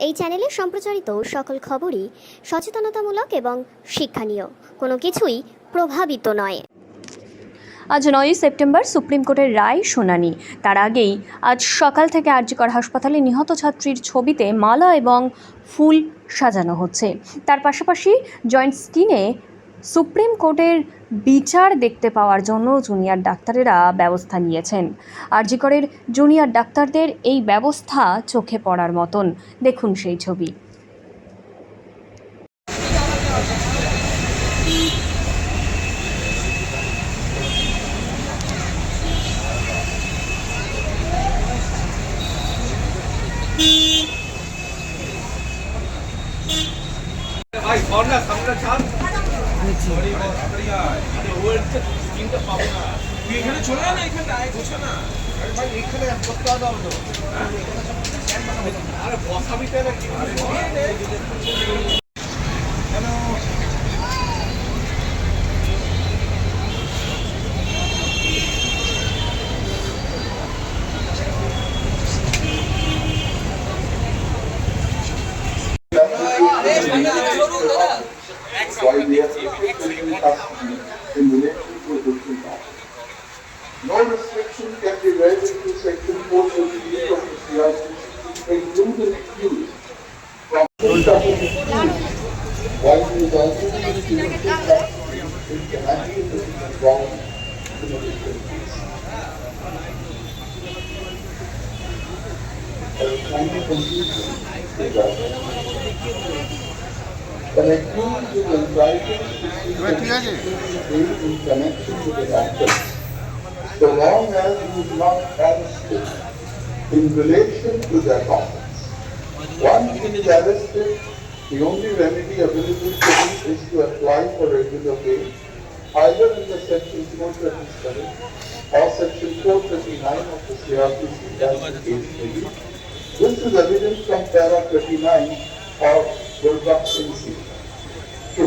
এই চ্যানেলে সম্প্রচারিত সকল খবরই সচেতনতামূলক এবং শিক্ষণীয়, কোনো কিছুই প্রভাবিত নয়। আজ 9 সেপ্টেম্বর সুপ্রিম কোর্টের রায় শুনানি। তার আগেই আজ সকাল থেকে আরজিকর হাসপাতালে নিহত ছাত্রীর ছবিতে মালা এবং ফুল সাজানো হচ্ছে। তার পাশাপাশি জয়েন্ট স্ক্রিনে সুপ্রিম কোর্টের বিচার দেখতে পাওয়ার জন্য জুনিয়র ডাক্তারেরা ব্যবস্থা নিয়েছেন। আরজিকরের জুনিয়র ডাক্তারদের এই ব্যবস্থা চোখে পড়ার মতন। দেখুন সেই ছবি। ভাই সরনা সামনে ছাড় সরি সরি আরে ওর স্ক্রিনটা পাবো না তুই এখানে চলে না এখানে আয় বসে না আরে ভাই এখানে করতে হবে তো আরে বসাবিতে না কি কেন in relation to different matters. No restriction can be read into Section 438 of the CRPC to include an accused from while he is also in connection with the wrong criminal case. As a final conclusion, an accused is entitled to in connection with an offense, so long as he is not arrested in relation to that offense. Once he is arrested, the only remedy available to him is to apply for regular bail, either in the Section 437 or Section 439 of the CRPC as the case may be. This is evident from Para 39 of Gulbakh Singh. 2.